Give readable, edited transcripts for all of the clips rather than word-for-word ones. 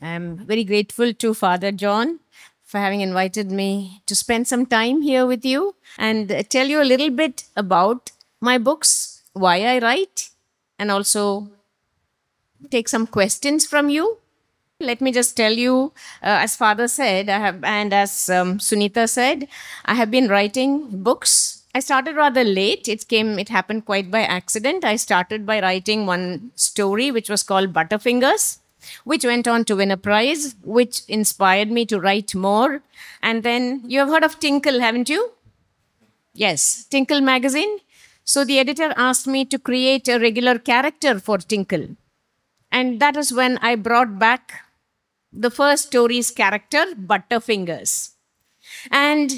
I'm very grateful to Father John for having invited me to spend some time here with you and tell you a little bit about my books, why I write, and also take some questions from you. Let me just tell you, as Father said, and as Sunita said, I have been writing books. I started rather late. It happened quite by accident. I started by writing one story, which was called Butterfingers, which went on to win a prize, which inspired me to write more. And then you have heard of Tinkle, haven't you? Yes, Tinkle magazine. So the editor asked me to create a regular character for Tinkle. And that is when I brought back the first story's character, Butterfingers. And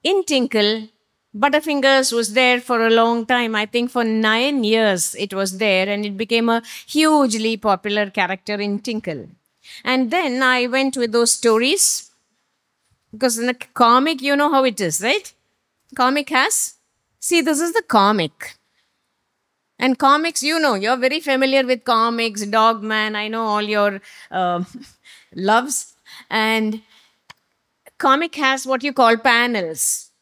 in Tinkle, Butterfingers was there for a long time. I think for 9 years it was there, and it became a hugely popular character in Tinkle. And then I went with those stories because in a comic, you know how it is, right? Comic has. See, this is the comic. And comics, you know, you're very familiar with comics, Dogman, I know all your loves. And comic has what you call panels,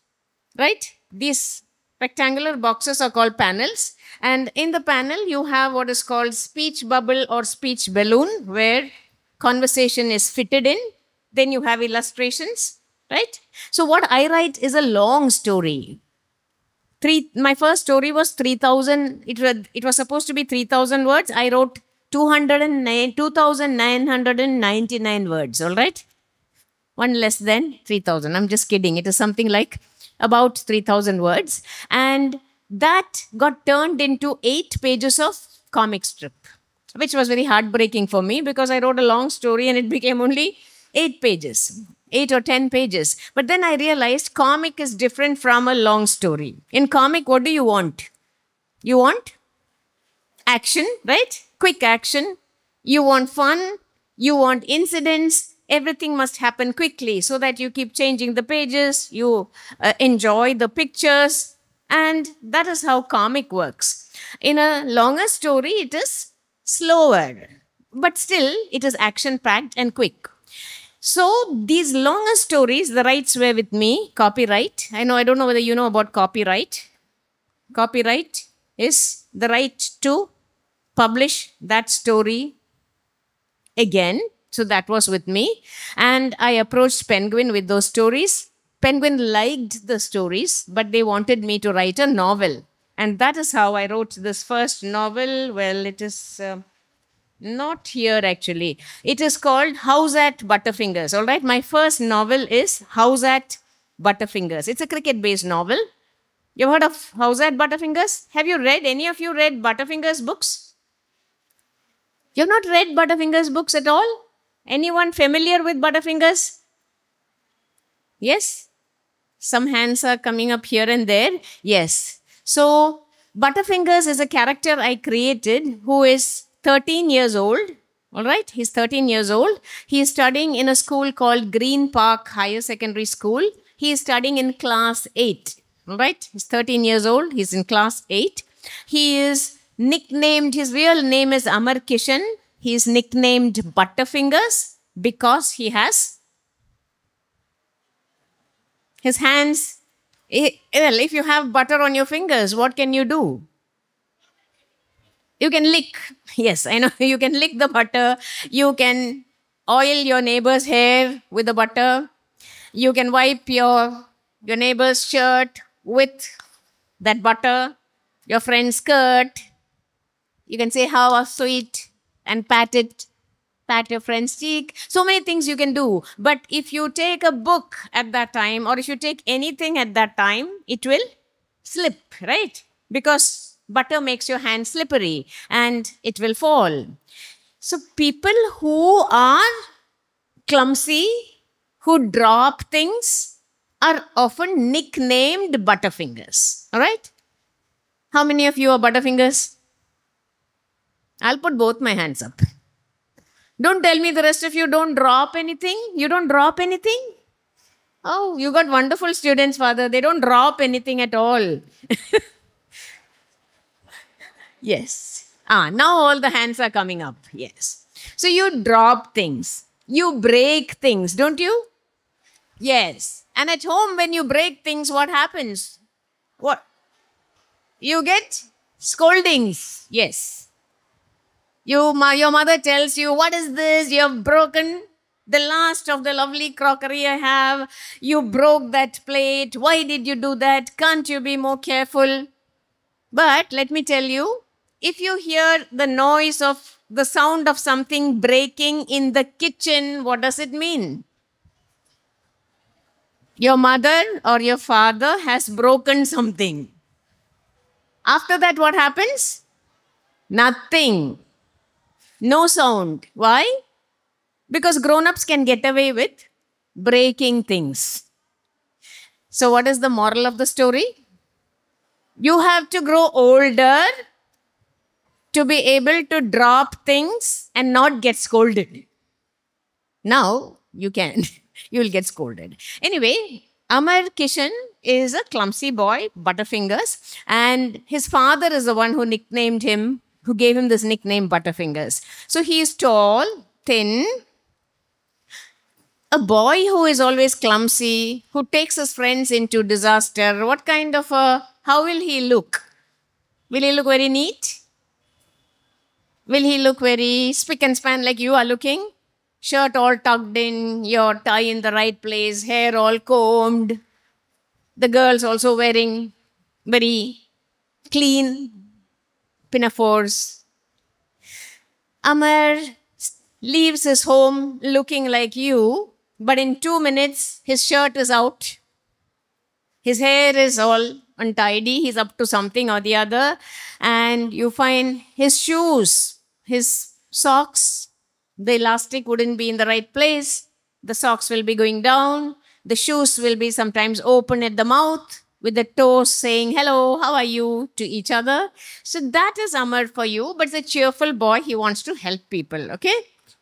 right? These rectangular boxes are called panels. And in the panel, you have what is called speech bubble or speech balloon, where conversation is fitted in. Then you have illustrations, right? So, what I write is a long story. My first story was 3000. It was supposed to be 3000 words. I wrote 2999 words. All right, one less than 3000. I'm just kidding. It is something like about 3000 words, and that got turned into 8 pages of comic strip, which was very heartbreaking for me because I wrote a long story and it became only 8 pages. 8 or 10 pages. But then I realized comic is different from a long story. In comic, what do you want? You want action, right? Quick action. You want fun. You want incidents. Everything must happen quickly so that you keep changing the pages. You enjoy the pictures. And that is how comic works. In a longer story, it is slower. But still, it is action packed and quick. So these longer stories, the rights were with me, copyright. I don't know whether you know about copyright. Copyright is the right to publish that story again. So that was with me. And I approached Penguin with those stories. Penguin liked the stories, but they wanted me to write a novel. And that is how I wrote this first novel. Well, it is not here actually. It is called House at Butterfingers. All right. My first novel is House at Butterfingers. It's a cricket based novel. You've heard of House at Butterfingers? Have you read, any of you read Butterfingers books? You've not read Butterfingers books at all? Anyone familiar with Butterfingers? Yes? Some hands are coming up here and there. Yes. So, Butterfingers is a character I created who is 13 years old. All right, he's 13 years old. He is studying in a school called Green Park Higher Secondary School. He is studying in class 8. All right, he's 13 years old. He's in class 8. He is nicknamed, his real name is Amar Kishan. He is nicknamed Butterfingers because he has his hands. Well, if you have butter on your fingers, what can you do? You can lick. Yes, I know. You can lick the butter. You can oil your neighbor's hair with the butter. You can wipe your neighbor's shirt with that butter. Your friend's skirt. You can say how sweet and pat it. Pat your friend's cheek. So many things you can do. But if you take a book at that time or if you take anything at that time, it will slip, right? Because butter makes your hand slippery and it will fall. So people who are clumsy, who drop things, are often nicknamed Butterfingers. All right? How many of you are Butterfingers? I'll put both my hands up. Don't tell me the rest of you don't drop anything. You don't drop anything? Oh, you got wonderful students, Father. They don't drop anything at all. Yes. Now all the hands are coming up. Yes. So you drop things, you break things, don't you? Yes. And at home, when you break things, what happens? What? You get scoldings. Yes. Your mother tells you, what is this? You have broken the last of the lovely crockery I have. You broke that plate. Why did you do that? Can't you be more careful? But let me tell you, if you hear the sound of something breaking in the kitchen, what does it mean? Your mother or your father has broken something. After that, what happens? Nothing. No sound. Why? Because grown-ups can get away with breaking things. So what is the moral of the story? You have to grow older to be able to drop things and not get scolded. Now you can. You will get scolded. Anyway, Amar Kishan is a clumsy boy, Butterfingers, and his father is the one who who gave him this nickname Butterfingers. So he is tall, thin, a boy who is always clumsy, who takes his friends into disaster. How will he look? Will he look very neat? Will he look very spick and span like you are looking? Shirt all tucked in, your tie in the right place, hair all combed. The girls also wearing very clean pinafores. Amar leaves his home looking like you, but in 2 minutes, his shirt is out. His hair is all untidy. He's up to something or the other. And you find his shoes, his socks, the elastic wouldn't be in the right place. The socks will be going down. The shoes will be sometimes open at the mouth with the toes saying, hello, how are you to each other. So that is Amar for you. But it's a cheerful boy. He wants to help people, okay?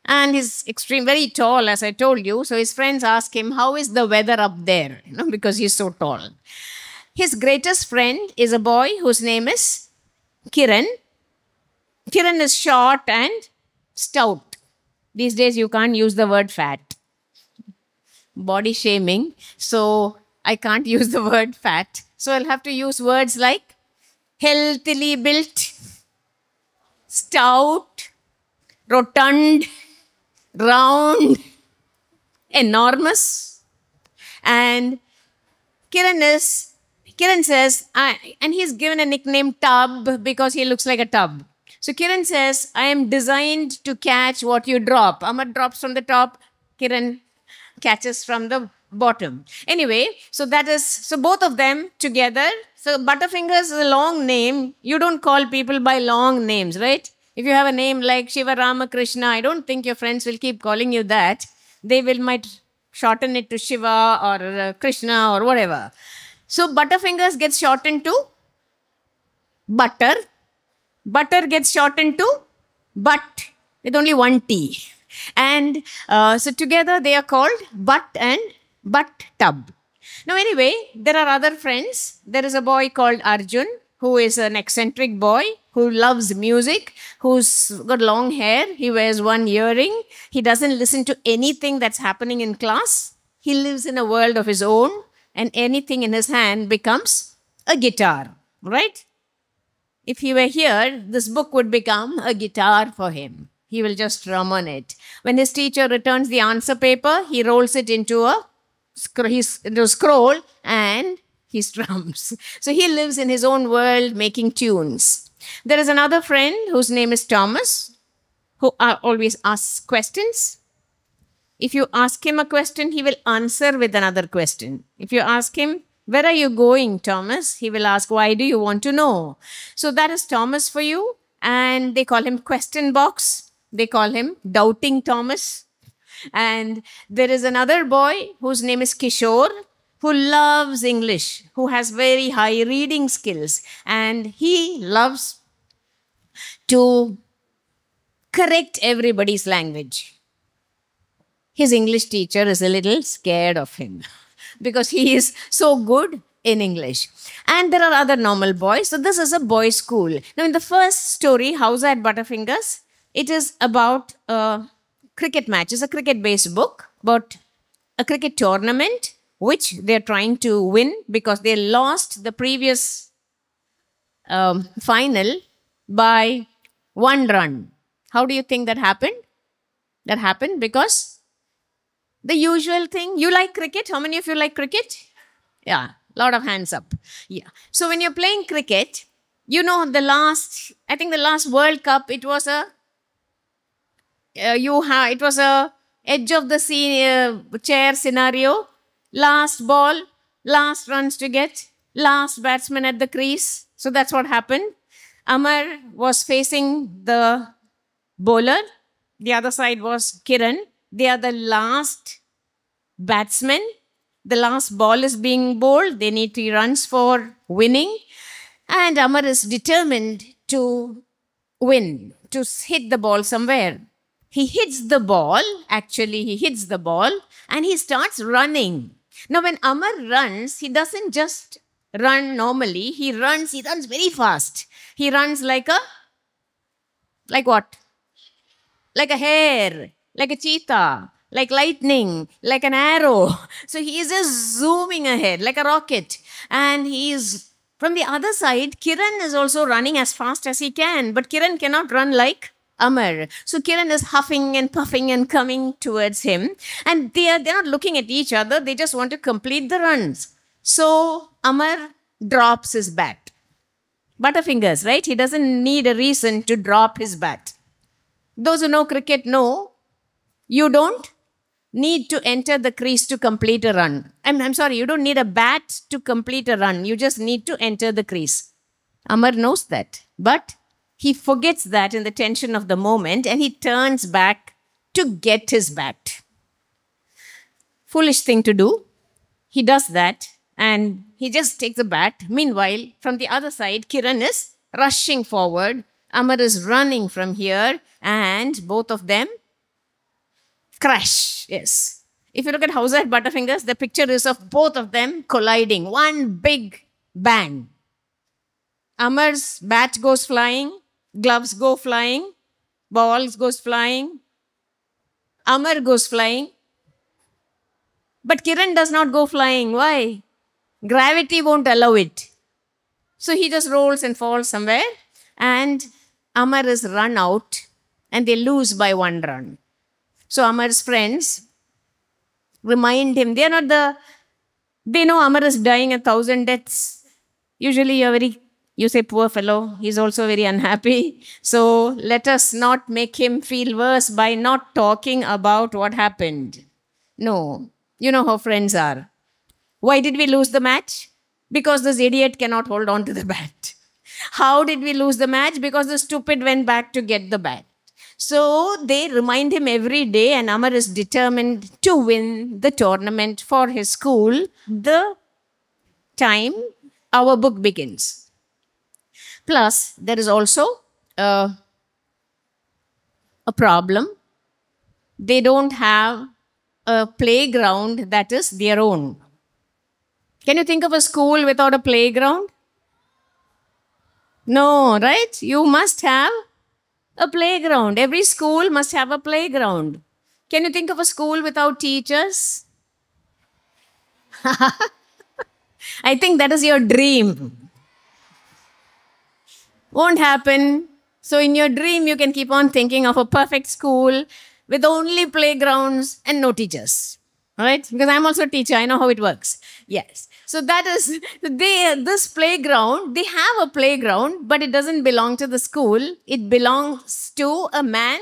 And he's very tall, as I told you. So his friends ask him, how is the weather up there? Because he's so tall. His greatest friend is a boy whose name is Kiran. Kiran is short and stout. These days, you can't use the word fat. Body shaming. So I can't use the word fat. So I'll have to use words like healthily built, stout, rotund, round, enormous. And Kiran says, and he's given a nickname Tub because he looks like a tub. So Kiran says, I am designed to catch what you drop. Amar drops from the top, Kiran catches from the bottom. Anyway, so both of them together. So Butterfingers is a long name. You don't call people by long names, right? If you have a name like Shiva Ramakrishna, I don't think your friends will keep calling you that. They might shorten it to Shiva or Krishna or whatever. So Butterfingers gets shortened to Butter. Butter gets shortened to Butt with only one T. And so together they are called Butt and Butt Tub. Now anyway, there are other friends. There is a boy called Arjun, who is an eccentric boy, who loves music, who's got long hair. He wears one earring. He doesn't listen to anything that's happening in class. He lives in a world of his own, and anything in his hand becomes a guitar, right? If he were here, this book would become a guitar for him. He will just strum on it. When his teacher returns the answer paper, he rolls it into a scroll and he strums. So he lives in his own world making tunes. There is another friend whose name is Thomas, who always asks questions. If you ask him a question, he will answer with another question. If you ask him, where are you going, Thomas? He will ask, why do you want to know? So that is Thomas for you. And they call him Question Box. They call him Doubting Thomas. And there is another boy whose name is Kishore, who loves English, who has very high reading skills. And he loves to correct everybody's language. His English teacher is a little scared of him because he is so good in English. And there are other normal boys. So this is a boys' school. Now in the first story, House at Butterfingers, It is about a cricket match. It's a cricket-based book about a cricket tournament which they're trying to win because they lost the previous final by 1 run. How do you think that happened? That happened because the usual thing. You like cricket? How many of you like cricket? Yeah, lot of hands up. Yeah. So when you're playing cricket, you know I think the last World Cup, it was it was a edge of the chair scenario. Last ball, last runs to get, last batsman at the crease. So that's what happened. Amar was facing the bowler. The other side was Kiran. They are the last batsmen. The last ball is being bowled. They need 3 runs for winning. And Amar is determined to win, to hit the ball somewhere. He hits the ball, and he starts running. Now, when Amar runs, he doesn't just run normally. He runs very fast. He runs like what? Like a hare, like a cheetah, like lightning, like an arrow. So he is just zooming ahead like a rocket. And from the other side, Kiran is also running as fast as he can. But Kiran cannot run like Amar. So Kiran is huffing and puffing and coming towards him. And they're not looking at each other. They just want to complete the runs. So Amar drops his bat. Butterfingers, right? He doesn't need a reason to drop his bat. Those who know cricket know you don't need to enter the crease to complete a run. I'm sorry, you don't need a bat to complete a run. You just need to enter the crease. Amar knows that. But he forgets that in the tension of the moment and he turns back to get his bat. Foolish thing to do. He does that and he just takes the bat. Meanwhile, from the other side, Kiran is rushing forward. Amar is running from here and both of them crash. Yes. If you look at Hauser at Butterfingers, the picture is of both of them colliding. One big bang. Amar's bat goes flying, gloves go flying, balls goes flying, Amar goes flying. But Kiran does not go flying. Why? Gravity won't allow it. So he just rolls and falls somewhere and Amar is run out and they lose by 1 run. So Amar's friends remind him, they know Amar is dying 1,000 deaths. Usually you say, poor fellow, he's also very unhappy. So let us not make him feel worse by not talking about what happened. No, you know how friends are. Why did we lose the match? Because this idiot cannot hold on to the bat. How did we lose the match? Because the stupid went back to get the bat. So they remind him every day and Amar is determined to win the tournament for his school the time our book begins. Plus, there is also a problem. They don't have a playground that is their own. Can you think of a school without a playground? No, right? You must have a playground. Every school must have a playground. Can you think of a school without teachers? I think that is your dream. Won't happen. So in your dream, you can keep on thinking of a perfect school with only playgrounds and no teachers. All right? Because I'm also a teacher. I know how it works. Yes. So that is, this playground, they have a playground, but it doesn't belong to the school. It belongs to a man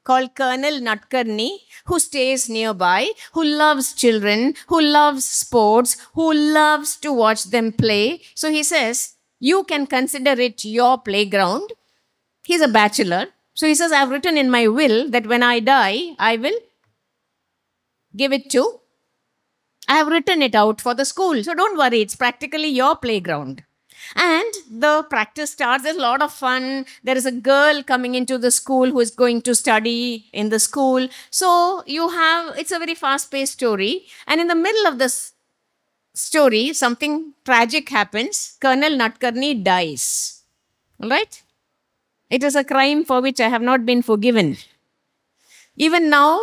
called Colonel Nadkarni, who stays nearby, who loves children, who loves sports, who loves to watch them play. So he says, you can consider it your playground. He's a bachelor. So he says, I've written in my will that when I die, I will give it to, I have written it out for the school. So don't worry, it's practically your playground. And the practice starts. There's a lot of fun. There is a girl coming into the school who is going to study in the school. So it's a very fast-paced story. And in the middle of this story, something tragic happens. Colonel Nadkarni dies. All right? It is a crime for which I have not been forgiven. Even now,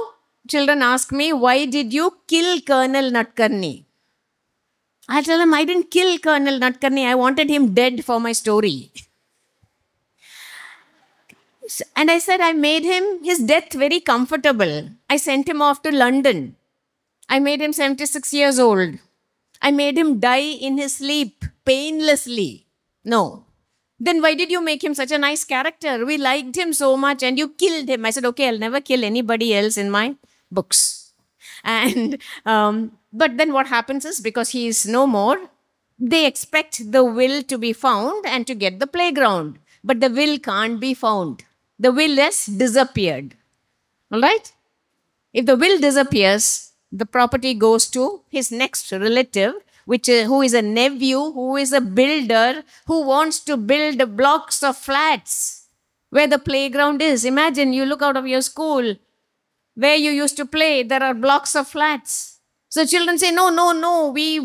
children ask me, why did you kill Colonel Natkarni? I tell them, I didn't kill Colonel Natkarni. I wanted him dead for my story. And I said, I made his death very comfortable. I sent him off to London. I made him 76 years old. I made him die in his sleep, painlessly. No. Then why did you make him such a nice character? We liked him so much and you killed him. I said, okay, I'll never kill anybody else in my books. And, but then what happens is, because he is no more, they expect the will to be found and to get the playground. But the will can't be found. The will has disappeared. All right? If the will disappears, the property goes to his next relative, who is a nephew, who is a builder, who wants to build blocks of flats where the playground is. Imagine you look out of your school where you used to play, there are blocks of flats. So children say, no, no, no, we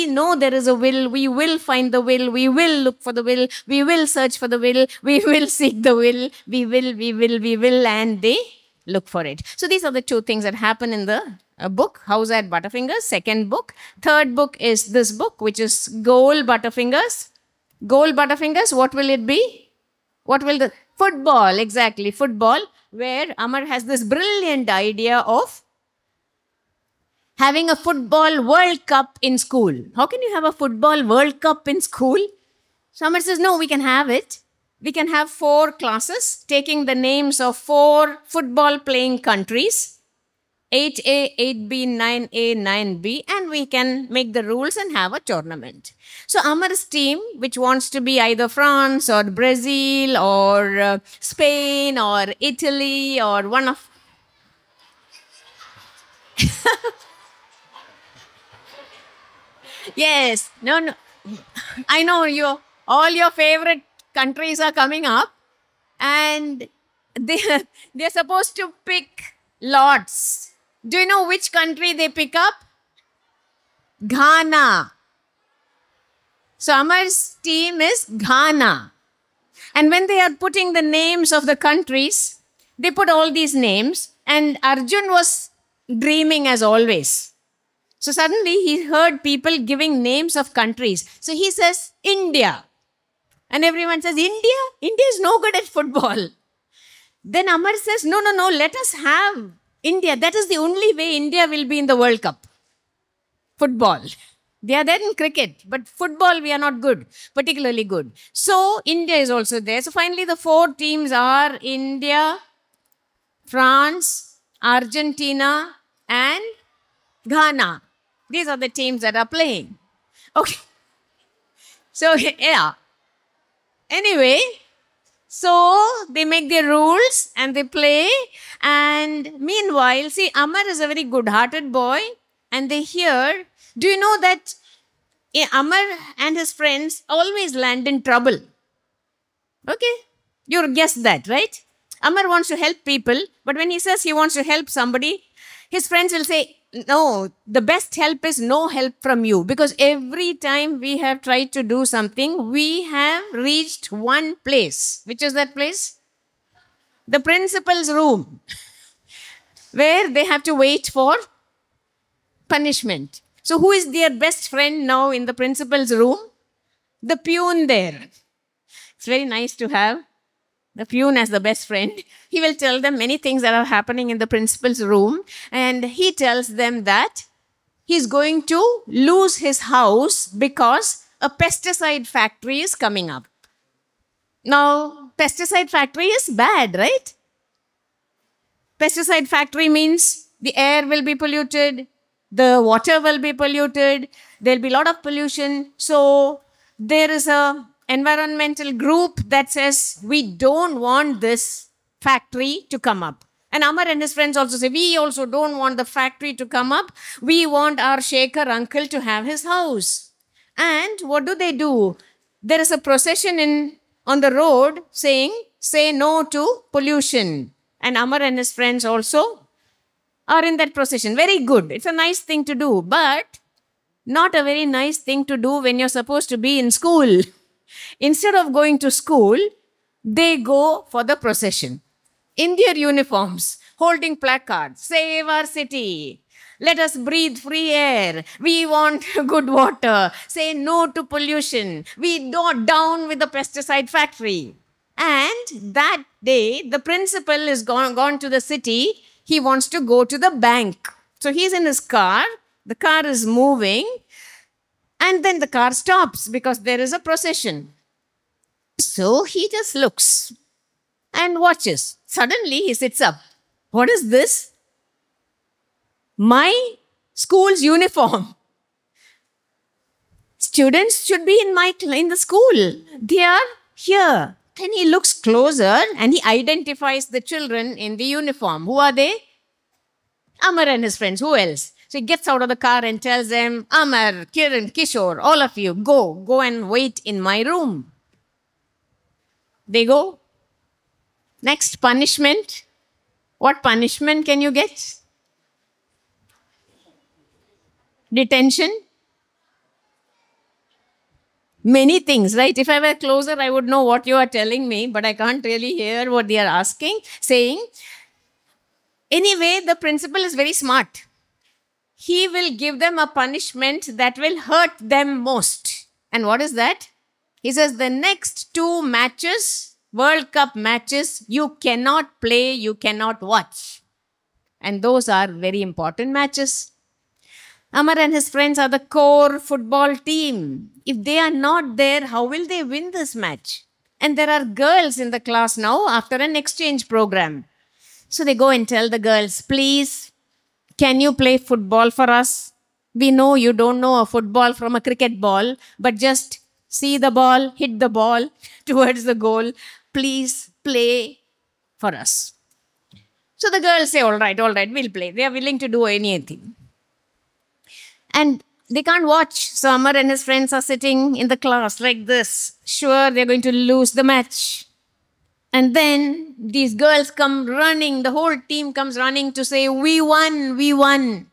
know there is a will, we will find the will, we will look for the will, we will search for the will, we will seek the will, we will, and they look for it. So these are the two things that happen in the book, House at Butterfingers, second book. Third book is this book, which is Goal Butterfingers. Goal Butterfingers, what will it be? What will the... Football, exactly, football, where Amar has this brilliant idea of having a football World Cup in school. How can you have a football World Cup in school? So Amar says, no, we can have it. We can have 4 classes taking the names of 4 football playing countries. 8A, 8B, 9A, 9B, and we can make the rules and have a tournament. So Amar's team, which wants to be either France or Brazil or Spain or Italy or one of... Yes, no. I know all your favorite countries are coming up and they're supposed to pick lots. Do you know which country they pick up? Ghana. So Amar's team is Ghana. And when they are putting the names of the countries, they put all these names and Arjun was dreaming as always. So suddenly he heard people giving names of countries. So he says, India. And everyone says, India? India is no good at football. Then Amar says, no, let us have India. That is the only way India will be in the World Cup. Football. They are there in cricket, but football we are not good, particularly good. So India is also there. So finally the 4 teams are India, France, Argentina, and Ghana. These are the teams that are playing. Okay. So, yeah. Anyway, so they make their rules and they play. And meanwhile, see, Amar is a very good-hearted boy. And they hear, do you know that Amar and his friends always land in trouble? Okay. You guessed that, right? Amar wants to help people. But when he says he wants to help somebody, his friends will say, no, the best help is no help from you. Because every time we have tried to do something, we have reached one place. Which is that place? The principal's room. Where they have to wait for punishment. So who is their best friend now in the principal's room? The peon there. It's very nice to have the peon as the best friend. He will tell them many things that are happening in the principal's room. And he tells them that he's going to lose his house because a pesticide factory is coming up. Now, pesticide factory is bad, right? Pesticide factory means the air will be polluted, the water will be polluted, there'll be a lot of pollution. So there is a environmental group that says, we don't want this factory to come up. And Amar and his friends also say, we also don't want the factory to come up. We want our Shekhar uncle to have his house. And what do? There is a procession on the road saying, say no to pollution. And Amar and his friends also are in that procession. Very good. It's a nice thing to do, but not a very nice thing to do when you're supposed to be in school. Instead of going to school, They go for the procession in their uniforms, holding placards, save our city. Let us breathe free air. We want good water. Say no to pollution. We do down with the pesticide factory. And that day, the principal is gone to the city. He wants to go to the bank. So he's in his car. The car is moving. And then the car stops because there is a procession. So he just looks and watches. Suddenly he sits up. What is this? My school's uniform. Students should be in the school. They are here. Then he looks closer and he identifies the children in the uniform. Who are they? Amar and his friends. Who else? So he gets out of the car and tells them, Amar, Kiran, Kishore, all of you, go and wait in my room. They go. Next, punishment. What punishment can you get? Detention. Many things, right? If I were closer, I would know what you are telling me, but I can't really hear what they are saying. Anyway, the principal is very smart. He will give them a punishment that will hurt them most. And what is that? He says the next 2 matches, World Cup matches, you cannot play, you cannot watch. And those are very important matches. Amar and his friends are the core football team. If they are not there, how will they win this match? And there are girls in the class now after an exchange program. So they go and tell the girls, please, can you play football for us? We know you don't know a football from a cricket ball, but just see the ball, hit the ball towards the goal. Please play for us. So the girls say, all right, we'll play. They are willing to do anything. And they can't watch. So Amar and his friends are sitting in the class like this. Sure, they're going to lose the match. And then these girls come running. The whole team comes running to say, we won, we won.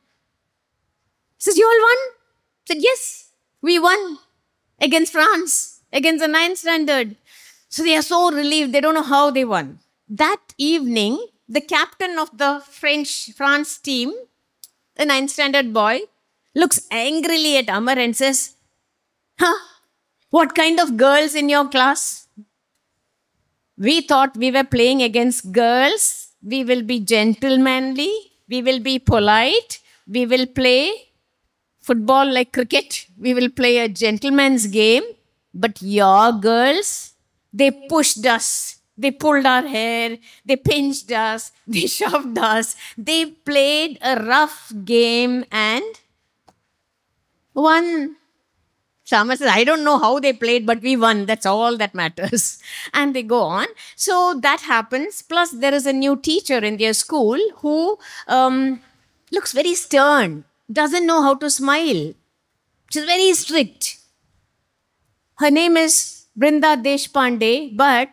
He says, you all won? I said, yes, we won against France, against the 9th standard. So they are so relieved. They don't know how they won. That evening, the captain of the France team, the 9th standard boy, looks angrily at Amar and says, what kind of girls in your class? We thought we were playing against girls. We will be gentlemanly. We will be polite. We will play football like cricket. We will play a gentleman's game. But your girls, they pushed us. They pulled our hair. They pinched us. They shoved us. They played a rough game and won. Amar says, I don't know how they played, but we won. That's all that matters. And they go on. So that happens. Plus, there is a new teacher in their school who looks very stern, doesn't know how to smile. She's very strict. Her name is Brinda Deshpande, but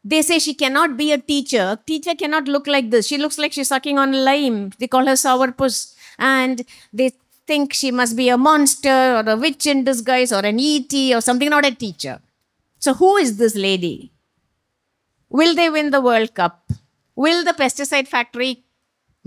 they say she cannot be a teacher. Teacher cannot look like this. She looks like she's sucking on lime. They call her sourpuss. And they think she must be a monster or a witch in disguise or an E.T. or something, not a teacher. So who is this lady? Will they win the World Cup? Will the pesticide factory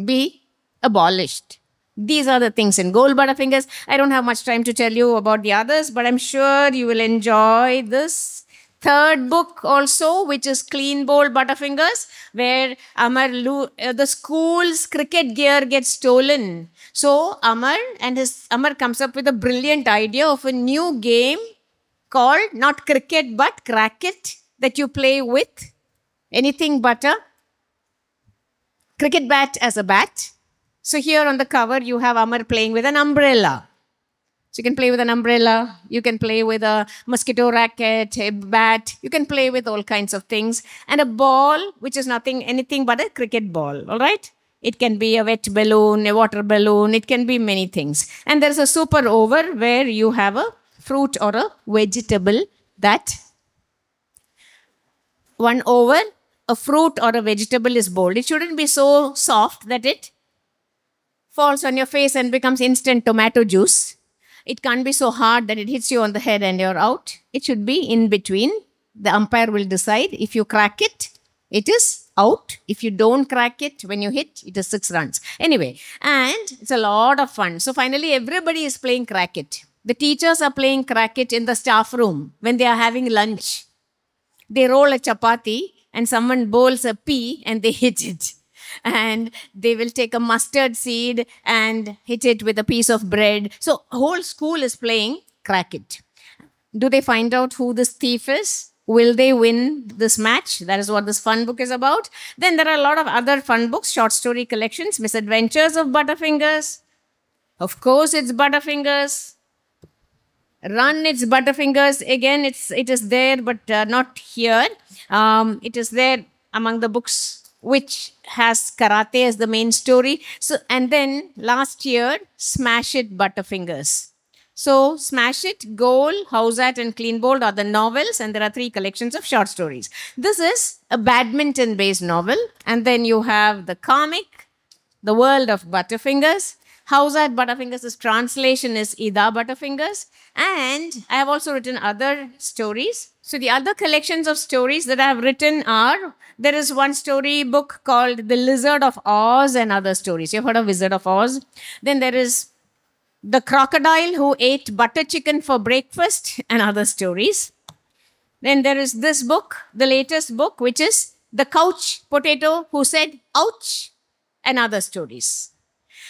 be abolished? These are the things in Gold Butterfingers. I don't have much time to tell you about the others, but I'm sure you will enjoy this third book also, which is Clean Bold Butterfingers, where the school's cricket gear gets stolen. So Amar comes up with a brilliant idea of a new game called not cricket but cracket that you play with anything but a cricket bat as a bat. So here on the cover you have Amar playing with an umbrella. So you can play with an umbrella, you can play with a mosquito racket, a bat, you can play with all kinds of things. And a ball, which is anything but a cricket ball, all right? It can be a wet balloon, a water balloon, it can be many things. And there's a super over where you have a fruit or a vegetable that one over, a fruit or a vegetable is bold. It shouldn't be so soft that it falls on your face and becomes instant tomato juice. It can't be so hard that it hits you on the head and you're out. It should be in between. The umpire will decide. If you crack it, it is out. If you don't crack it, when you hit, it is 6 runs. Anyway, and it's a lot of fun. So finally, everybody is playing cricket. The teachers are playing cricket in the staff room when they are having lunch. They roll a chapati and someone bowls a pea and they hit it. And they will take a mustard seed and hit it with a piece of bread. So whole school is playing cricket. Do they find out who this thief is? Will they win this match? That is what this fun book is about. Then there are a lot of other fun books, short story collections, Misadventures of Butterfingers. Of course, it's Butterfingers. Run, it's Butterfingers. Again, it is there, but not here. It is there among the books which has karate as the main story. So, and then last year, Smash It, Butterfingers. So, Smash It, Goal, Howzat, and Clean Bold are the novels, and there are 3 collections of short stories. This is a badminton-based novel, and then you have the comic, The World of Butterfingers. Howzat Butterfingers' translation is Ida Butterfingers, and I have also written other stories. So, the other collections of stories that I have written are, there is one story book called The Lizard of Oz and Other Stories. You've heard of Wizard of Oz? Then there is The Crocodile Who Ate Butter Chicken for Breakfast and Other Stories. Then there is this book, the latest book, which is The Couch Potato Who Said Ouch and Other Stories.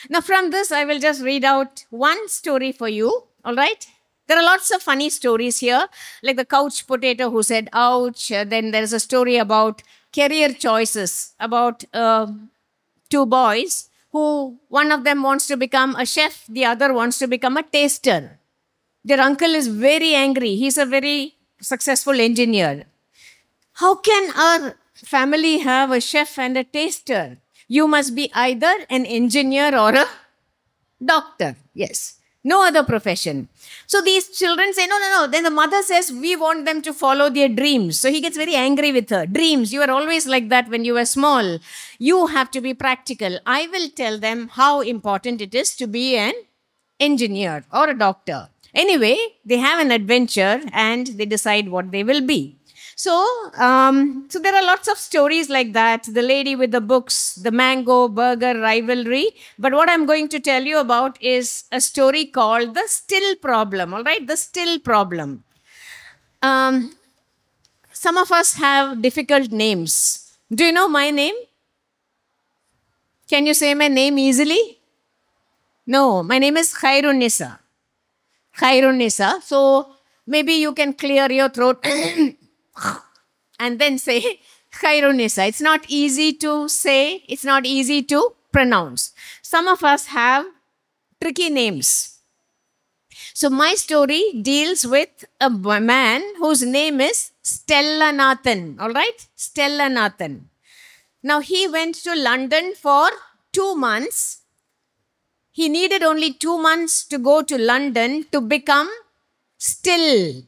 Now from this, I will just read out one story for you, all right? There are lots of funny stories here, like the couch potato who said ouch. Then there is a story about career choices, about 2 boys who, one of them wants to become a chef, the other wants to become a taster. Their uncle is very angry. He's a very successful engineer. How can our family have a chef and a taster? You must be either an engineer or a doctor. Yes. No other profession. So these children say, no. Then the mother says, we want them to follow their dreams. So he gets very angry with her. Dreams, you were always like that when you were small. You have to be practical. I will tell them how important it is to be an engineer or a doctor. Anyway, they have an adventure and they decide what they will be. So there are lots of stories like that. The lady with the books, the mango burger rivalry. But what I'm going to tell you about is a story called The Still Problem. All right, The Still Problem. Some of us have difficult names. Do you know my name? Can you say my name easily? No, my name is Khairunisa. Khairunisa. So maybe you can clear your throat and then say Khairunisa. It's not easy to say. It's not easy to pronounce. Some of us have tricky names. So my story deals with a man whose name is Stella Nathan. All right? Stella Nathan. Now he went to London for 2 months. He needed only 2 months to go to London to become Still.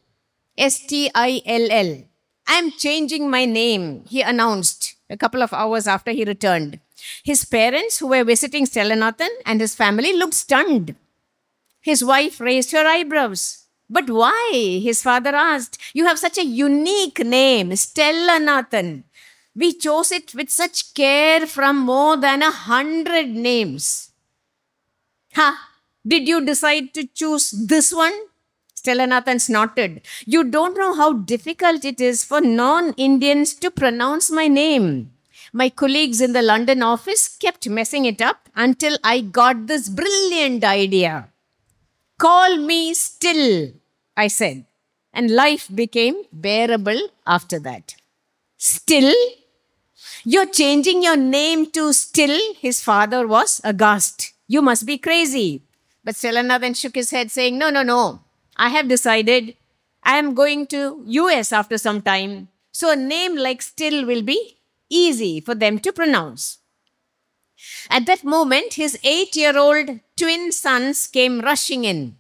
Still. I'm changing my name, he announced a couple of hours after he returned. His parents, who were visiting Stella Nathan, and his family looked stunned. His wife raised her eyebrows. But why? His father asked. You have such a unique name, Stella Nathan. We chose it with such care from more than 100 names. Did you decide to choose this one? Stella Nathan snorted. You don't know how difficult it is for non-Indians to pronounce my name. My colleagues in the London office kept messing it up until I got this brilliant idea. Call me Still, I said. And life became bearable after that. Still? You're changing your name to Still? His father was aghast. You must be crazy. But Stella Nathan shook his head saying, No. I have decided I am going to US after some time. So a name like Still will be easy for them to pronounce. At that moment, his 8-year-old twin sons came rushing in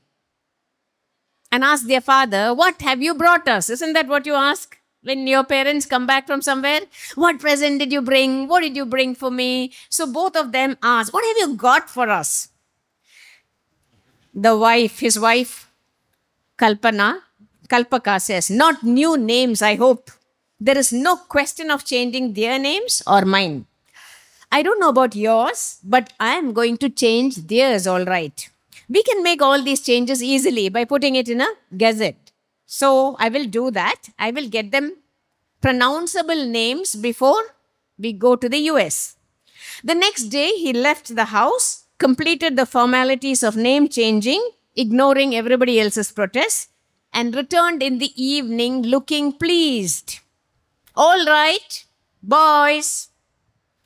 and asked their father, what have you brought us? Isn't that what you ask when your parents come back from somewhere? What present did you bring? What did you bring for me? So both of them asked, what have you got for us? His wife, Kalpana Kalpaka says, not new names, I hope. There is no question of changing their names or mine. I don't know about yours, but I am going to change theirs, all right. We can make all these changes easily by putting it in a gazette. So I will do that. I will get them pronounceable names before we go to the US. The next day, he left the house, completed the formalities of name changing, ignoring everybody else's protests, and returned in the evening looking pleased. All right, boys,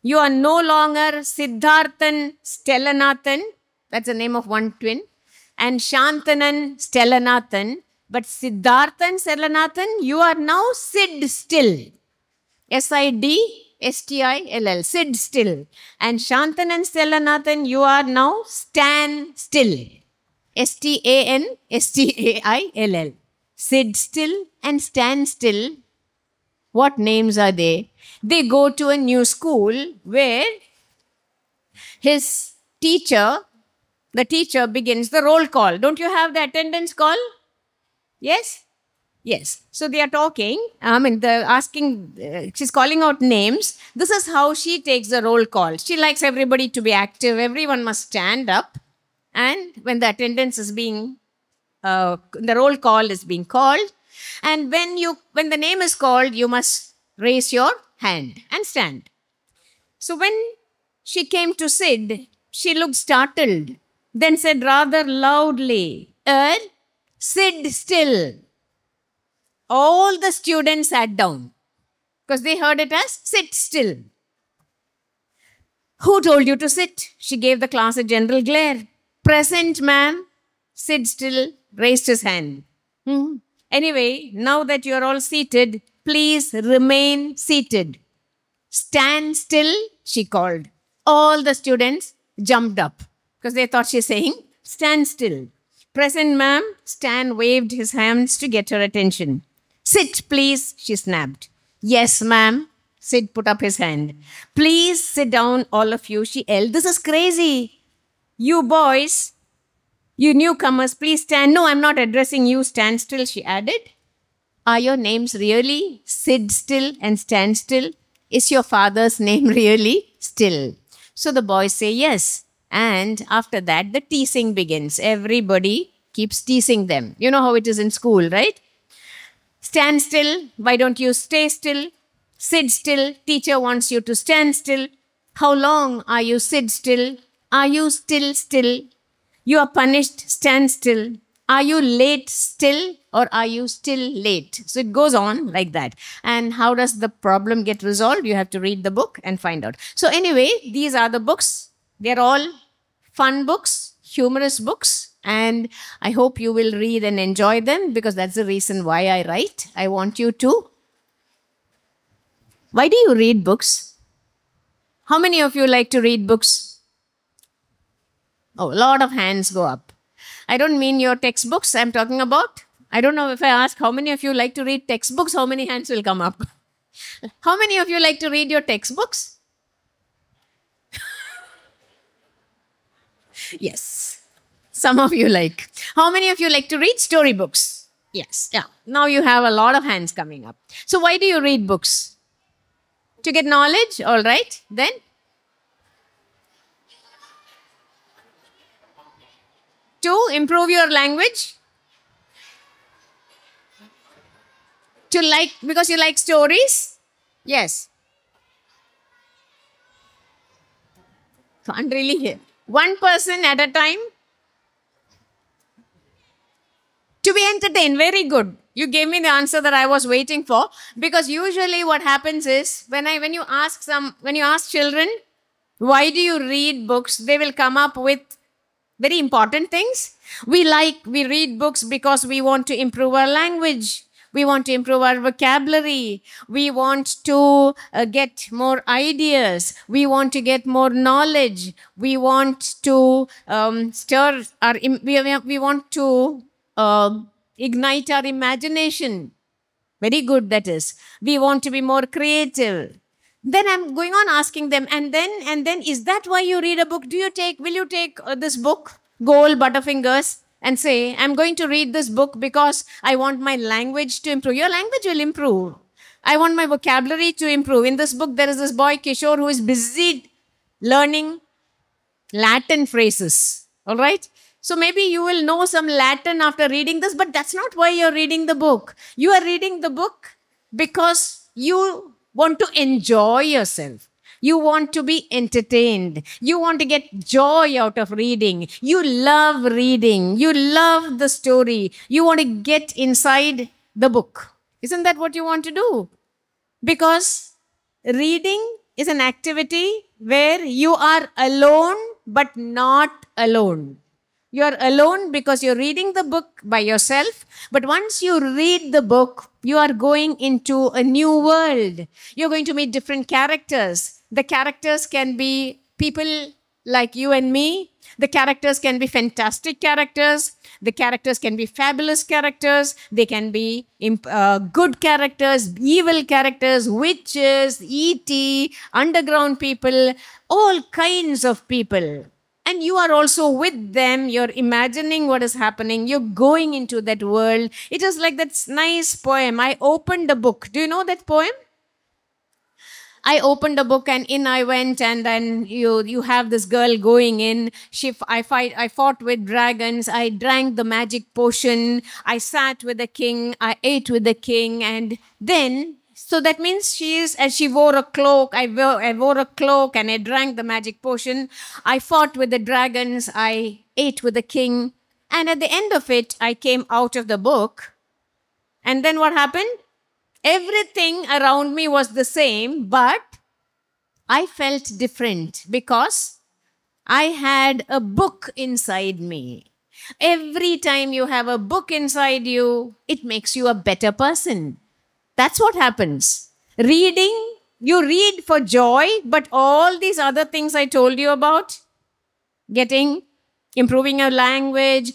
you are no longer Siddharthan Stellanathan, that's the name of one twin, and Shantanan Stellanathan, but Siddharthan Stellanathan, you are now Sid Still. Sidstill, Sid Still. And Shantanan Stellanathan, you are now Stan Still. Stanstill. Sid Still and Stan Still. What names are they? They go to a new school where his teacher, the teacher begins the roll call. Don't you have the attendance call? Yes? Yes. So they are talking. They're asking, she's calling out names. This is how she takes the roll call. She likes everybody to be active. Everyone must stand up. And when the attendance is being, the roll call is being called, and when the name is called, you must raise your hand and stand. So when she came to Sid, she looked startled, then said rather loudly, Sid Still. All the students sat down because they heard it as sit still. Who told you to sit? She gave the class a general glare. Present, ma'am. Sid Still raised his hand. Anyway, now that you're all seated, please remain seated. Stand still, she called. All the students jumped up because they thought she's saying, stand still. Present, ma'am. Stan waved his hands to get her attention. Sit, please, she snapped. Yes, ma'am. Sid put up his hand. Please sit down, all of you, she yelled. This is crazy. You boys, you newcomers, please stand. No, I'm not addressing you. Stand still, she added. Are your names really Sid Still and Stand Still? Is your father's name really Still? So the boys say yes. And after that, the teasing begins. Everybody keeps teasing them. You know how it is in school, right? Stand still. Why don't you stay still? Sit still. Teacher wants you to stand still. How long are you sit still? Are you still? You are punished. Stand still. Are you late still or are you still late? So it goes on like that. And how does the problem get resolved? You have to read the book and find out. So anyway, these are the books. They're all fun books, humorous books. And I hope you will read and enjoy them because that's the reason why I write. I want you to. Why do you read books? How many of you like to read books? Oh, a lot of hands go up. I don't mean your textbooks I'm talking about. I don't know if I ask how many of you like to read textbooks, how many hands will come up? How many of you like to read your textbooks? Yes. Some of you like. How many of you like to read storybooks? Yes. Yeah. Now you have a lot of hands coming up. So why do you read books? To get knowledge? All right. Then? To improve your language? To like, because you like stories? Yes. Can't really hear. One person at a time? To be entertained. Very good. You gave me the answer that I was waiting for. Because usually what happens is, when you ask children, why do you read books? They will come up with very important things. We read books because we want to improve our language. We want to improve our vocabulary. We want to get more ideas. We want to get more knowledge. We want to we want to ignite our imagination. Very good, that is. We want to be more creative. Then I'm going on asking them, and then, is that why you read a book? Will you take this book, Goal Butterfingers? and say, I'm going to read this book because I want my language to improve. Your language will improve. I want my vocabulary to improve. In this book, there is this boy, Kishore, who is busy learning Latin phrases. All right? So maybe you will know some Latin after reading this, but that's not why you're reading the book. You are reading the book because you want to enjoy yourself. You want to be entertained. You want to get joy out of reading. You love reading. You love the story. You want to get inside the book. Isn't that what you want to do? Because reading is an activity where you are alone but not alone. You are alone because you're reading the book by yourself. But once you read the book, you are going into a new world. You're going to meet different characters. The characters can be people like you and me. The characters can be fantastic characters. The characters can be fabulous characters. They can be good characters, evil characters, witches, E.T., underground people, all kinds of people. And you are also with them. You're imagining what is happening. You're going into that world. It is like that nice poem. I opened the book. Do you know that poem? I opened a book and in I went, and then you have this girl going in. I fought with dragons. I drank the magic potion. I sat with the king. I ate with the king. And then, so that means she wore a cloak. I wore a cloak and I drank the magic potion. I fought with the dragons. I ate with the king. And at the end of it, I came out of the book. And then what happened? Everything around me was the same, but I felt different because I had a book inside me. Every time you have a book inside you, it makes you a better person. That's what happens. Reading, you read for joy, but all these other things I told you about, improving your language,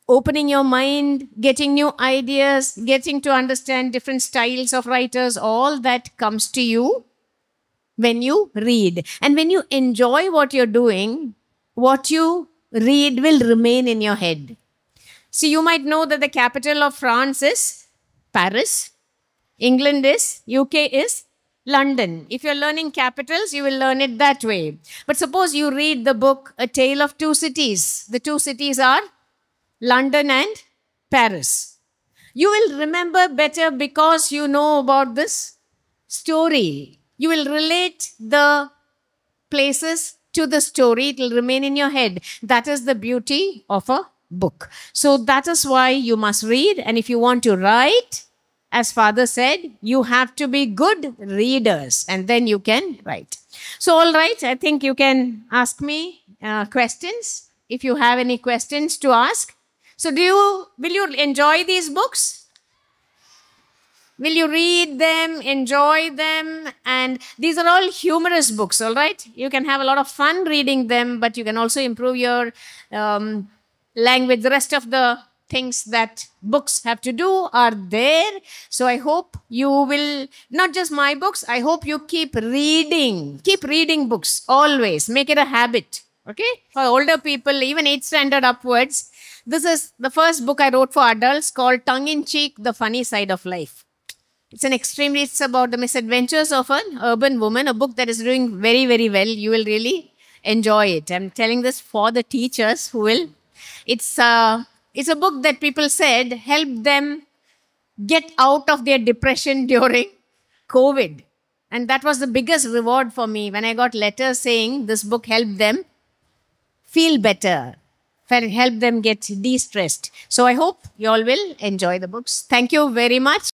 opening your mind, getting new ideas, getting to understand different styles of writers, all that comes to you when you read. And when you enjoy what you're doing, what you read will remain in your head. So you might know that the capital of France is Paris, England is, UK is London. If you're learning capitals, you will learn it that way. But suppose you read the book A Tale of Two Cities. The two cities are London and Paris. You will remember better because you know about this story. You will relate the places to the story. It will remain in your head. That is the beauty of a book. So that is why you must read. And if you want to write, as Father said, you have to be good readers and then you can write. So all right, I think you can ask me questions if you have any questions to ask. So will you enjoy these books? Will you read them, enjoy them? And these are all humorous books, all right? You can have a lot of fun reading them, but you can also improve your language. The rest of the things that books have to do are there. So I hope you will, not just my books, I hope you keep reading. Keep reading books, always. Make it a habit, okay? For older people, even 8th standard upwards, this is the first book I wrote for adults called Tongue in Cheek, The Funny Side of Life. It's about the misadventures of an urban woman, a book that is doing very, very well. You will really enjoy it. I'm telling this for the teachers who will. It's a book that people said helped them get out of their depression during COVID. And that was the biggest reward for me when I got letters saying this book helped them feel better. Help them get de-stressed. So I hope you all will enjoy the books. Thank you very much.